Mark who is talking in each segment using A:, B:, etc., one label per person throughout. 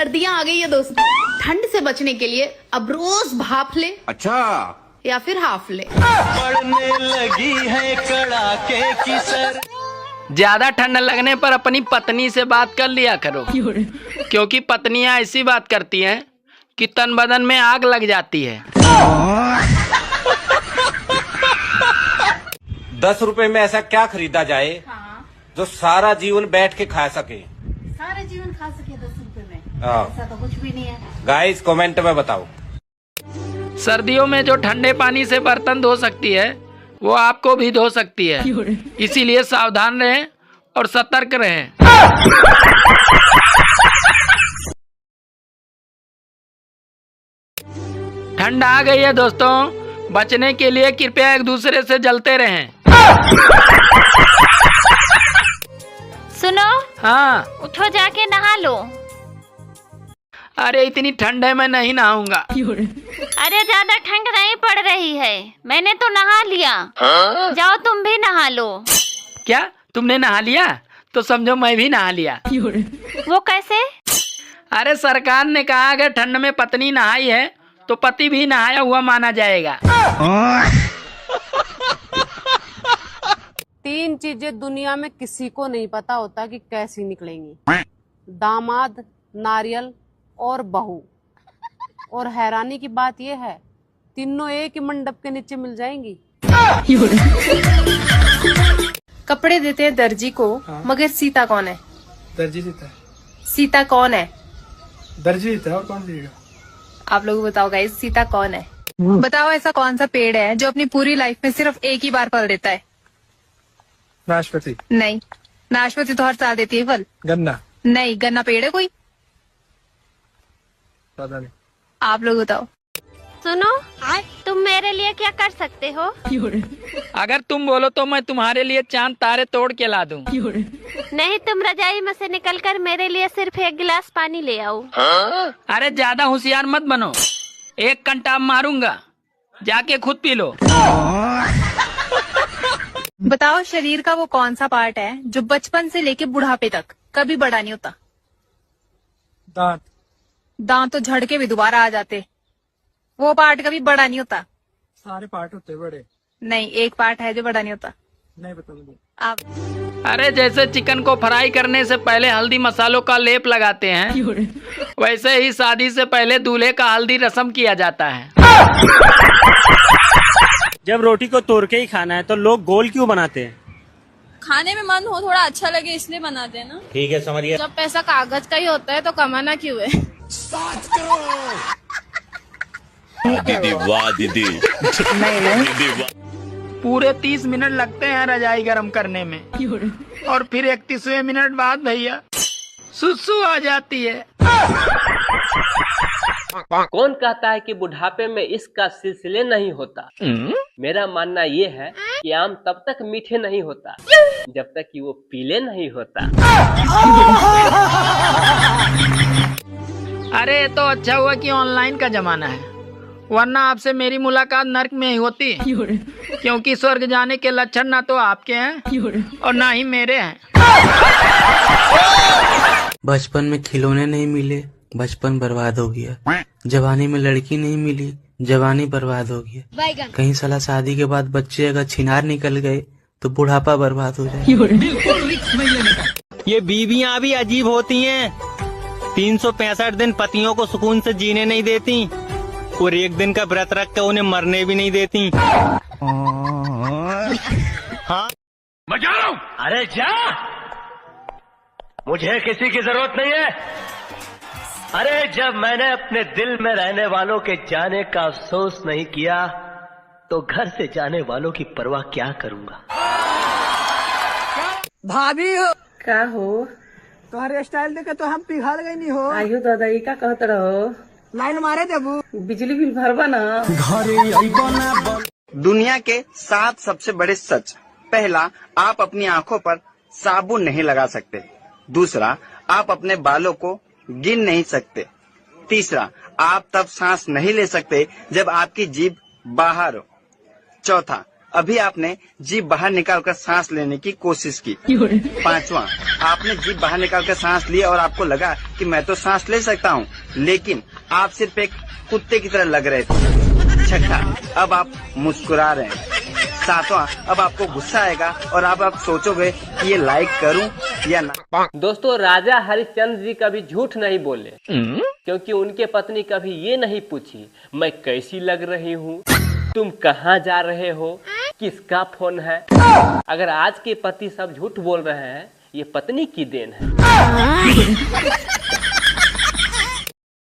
A: सर्दियां आ गई है दोस्तों, ठंड से बचने के लिए अब रोज भाप ले,
B: अच्छा,
A: या फिर हाफ ले।
C: पड़ने लगी है कड़ाके की सर।
D: ज्यादा ठंड लगने पर अपनी पत्नी से बात कर लिया करो, क्योंकि पत्नियां ऐसी बात करती हैं कि तन बदन में आग लग जाती है।
B: 10 रुपए में ऐसा क्या खरीदा जाए जो सारा जीवन बैठ के खा सके?
A: सारा जीवन खा सके 10 रुपए में?
B: हाँ।
A: ऐसा तो कुछ भी नहीं है।
B: गाइस कमेंट में बताओ।
D: सर्दियों में जो ठंडे पानी से बर्तन धो सकती है वो आपको भी धो सकती है, इसीलिए सावधान रहें और सतर्क रहें। ठंड आ गई है दोस्तों, बचने के लिए कृपया एक दूसरे से जलते रहें।
E: सुनो,
D: हाँ।
E: उठो जाके नहा लो।
D: अरे इतनी ठंड है, मैं नहीं नहाऊंगा।
E: अरे ज्यादा ठंड नहीं पड़ रही है, मैंने तो नहा लिया। जाओ तुम भी नहा लो।
D: क्या तुमने नहा लिया? तो समझो मैं भी नहा लिया।
E: वो कैसे?
D: अरे सरकार ने कहा अगर ठंड में पत्नी नहाई है तो पति भी नहाया हुआ माना जाएगा।
F: 3 चीजें दुनिया में किसी को नहीं पता होता कि कैसी निकलेंगी: दामाद, नारियल और बहू। और हैरानी की बात यह है, तीनों एक ही मंडप के नीचे मिल जाएंगी।
G: कपड़े देते हैं दर्जी को, मगर सीता कौन है?
H: दर्जी सीता है।
G: सीता कौन है?
H: दर्जी सीता है, और कौन देगा?
G: आप लोग बताओ गाइस, सीता कौन है? बताओ ऐसा कौन सा पेड़ है जो अपनी पूरी लाइफ में सिर्फ एक ही बार फल देता है?
H: नाशपाती।
G: नहीं, नाशपाती तो हर साल देती है फल।
H: गन्ना।
G: नहीं, गन्ना पेड़ है कोई?
H: पता नहीं।
G: आप लोग बताओ।
E: सुनो, तुम मेरे लिए क्या कर सकते हो?
D: अगर तुम बोलो तो मैं तुम्हारे लिए चांद तारे तोड़ के ला दूं।
E: नहीं, तुम रजाई में से निकलकर मेरे लिए सिर्फ 1 गिलास पानी ले आओ।
D: अरे ज्यादा होशियार मत बनो, एक कंटाप मारूंगा, जाके खुद पी लो।
G: बताओ शरीर का वो कौन सा पार्ट है जो बचपन से लेके बुढ़ापे तक कभी बड़ा नहीं होता?
H: दांत।
G: दांत तो झड़ के भी दोबारा आ जाते, वो पार्ट कभी बड़ा नहीं होता।
H: सारे पार्ट होते बड़े।
G: नहीं, एक पार्ट है जो बड़ा नहीं होता।
H: नहीं पता मुझे।
G: आप
D: अरे जैसे चिकन को फ्राई करने से पहले हल्दी मसालों का लेप लगाते हैं, वैसे ही शादी से पहले दूल्हे का हल्दी रस्म किया जाता है।
I: जब रोटी को तोड़ के ही खाना है तो लोग गोल क्यों बनाते हैं?
J: खाने में मन हो, थोड़ा अच्छा लगे इसलिए बनाते हैं ना।
B: ठीक है, समझिए।
G: जब पैसा कागज का ही होता है तो कमाना क्यों है?
C: दीदी वाह दीदी।
G: नहीं।
D: पूरे 30 मिनट लगते हैं रजाई गर्म करने में, और फिर 31वें मिनट बाद भैया सुसु आ जाती है।
K: कौन कहता है कि बुढ़ापे में इसका सिलसिले नहीं होता? मेरा मानना ये है कि आम तब तक मीठे नहीं होता जब तक कि वो पीले नहीं होता।
D: अरे तो अच्छा हुआ कि ऑनलाइन का जमाना है, वरना आपसे मेरी मुलाकात नर्क में ही होती, क्योंकि स्वर्ग जाने के लक्षण ना तो आपके हैं और ना ही मेरे हैं।
L: बचपन में खिलौने नहीं मिले, बचपन बर्बाद हो गया। जवानी में लड़की नहीं मिली, जवानी बर्बाद हो गया। कहीं साला शादी के बाद बच्चे अगर छिनार निकल गए तो बुढ़ापा बर्बाद हो जाए।
I: ये बीवियां भी अजीब होती हैं, 365 दिन पतियों को सुकून से जीने नहीं देती और एक दिन का व्रत रख कर उन्हें मरने भी नहीं देती। हाँ,
C: मैं जा रहा हूँ। अरे जा, मुझे किसी की जरूरत नहीं है। अरे जब मैंने अपने दिल में रहने वालों के जाने का अफसोस नहीं किया तो घर से जाने वालों की परवाह क्या करूंगा।
F: भाभी हो
G: का हो?
F: तुम्हारे स्टाइल देखे तो हम पिघल गई नहीं हो।
G: आयु दादा, ये का कहत रहो?
F: लाइन मारे देबू,
G: बिजली बिल भरवा ना।
M: दुनिया के 7 सबसे बड़े सच। पहला, आप अपनी आंखों पर साबुन नहीं लगा सकते। दूसरा, आप अपने बालों को गिन नहीं सकते। तीसरा, आप तब सांस नहीं ले सकते जब आपकी जीभ बाहर हो। चौथा, अभी आपने जीभ बाहर निकालकर सांस लेने की कोशिश की। 5वां, आपने जीभ बाहर निकालकर सांस ली और आपको लगा कि मैं तो सांस ले सकता हूँ, लेकिन आप सिर्फ एक कुत्ते की तरह लग रहे थे। 6ठा, अब आप मुस्कुरा रहे हैं। 7वां, अब आपको गुस्सा आएगा और आप सोचोगे कि ये लाइक करूं या ना।
K: दोस्तों, राजा हरिश्चंद्र जी कभी झूठ नहीं बोले, क्योंकि उनके पत्नी कभी ये नहीं पूछी मैं कैसी लग रही हूँ, तुम कहाँ जा रहे हो, किसका फोन है। अगर आज के पति सब झूठ बोल रहे हैं, ये पत्नी की देन है।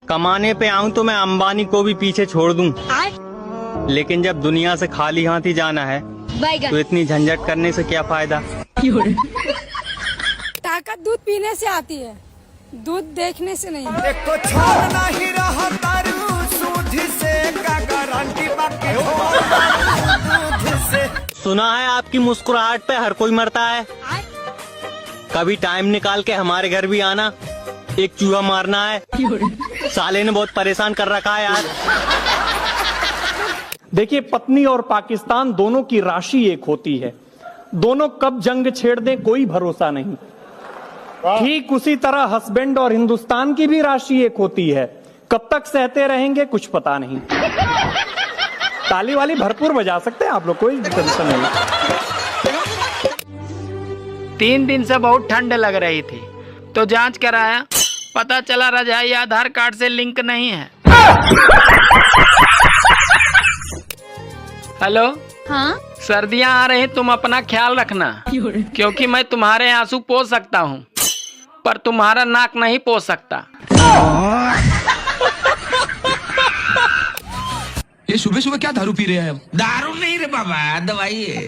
I: कमाने पे आऊं तो मैं अंबानी को भी पीछे छोड़ दूं, लेकिन जब दुनिया से खाली हाथ ही जाना है तो इतनी झंझट करने से क्या फायदा।
J: ताकत दूध पीने से आती है, दूध देखने से नहीं।
I: सुना है आपकी मुस्कुराहट पे हर कोई मरता है। कभी टाइम निकाल के हमारे घर भी आना, एक चूहा मारना है। साले ने बहुत परेशान कर रखा है यार।
N: देखिए, पत्नी और पाकिस्तान दोनों की राशि एक होती है, दोनों कब जंग छेड़ दें कोई भरोसा नहीं। ठीक उसी तरह हस्बैंड और हिंदुस्तान की भी राशि एक होती है, कब तक सहते रहेंगे कुछ पता नहीं। ताली वाली भरपूर बजा सकते हैं आप लोग, कोई टेंशन नहीं।
D: 3 दिन से बहुत ठंड लग रही थी तो जांच कराया, पता चला रजाई आधार कार्ड से लिंक नहीं है। हेलो,
E: हाँ,
D: सर्दियाँ आ रही, तुम अपना ख्याल रखना, क्योंकि मैं तुम्हारे आंसू पोंछ सकता हूँ पर तुम्हारा नाक नहीं पोंछ सकता।
O: ये सुबह सुबह क्या दारू पी रहे हैं? दारू नहीं रे बाबा, दवाई है।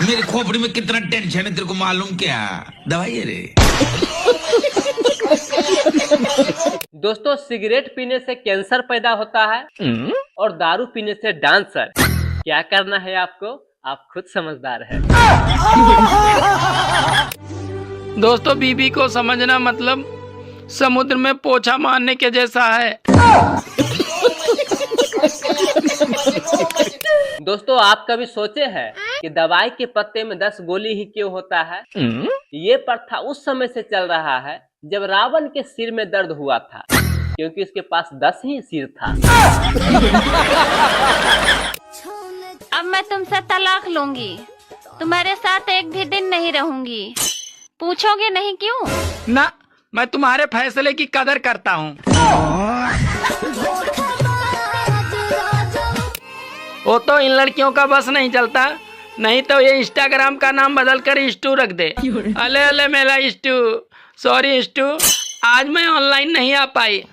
O: मेरी खोपड़ी में कितना टेंशन है तेरे को मालूम क्या? दवाई है रे।
K: दोस्तों, सिगरेट पीने से कैंसर पैदा होता है और दारू पीने से डांसर। क्या करना है आपको, आप खुद समझदार हैं।
D: दोस्तों, बीबी को समझना मतलब समुद्र में पोछा मारने के जैसा है।
K: दोस्तों, आप कभी सोचे हैं कि दवाई के पत्ते में 10 गोली ही क्यों होता है? ये प्रथा उस समय से चल रहा है जब रावण के सिर में दर्द हुआ था, क्योंकि उसके पास 10 ही सिर था।
E: अब मैं तुमसे तलाक लूंगी, तुम्हारे साथ एक भी दिन नहीं रहूंगी। पूछोगे नहीं क्यों?
D: ना, मैं तुम्हारे फैसले की कदर करता हूँ। वो तो इन लड़कियों का बस नहीं चलता, नहीं तो ये इंस्टाग्राम का नाम बदल कर इस्टू रख दे। अले अले मेरा इस्टू, सॉरी इस्टू, आज मैं ऑनलाइन नहीं आ पाई।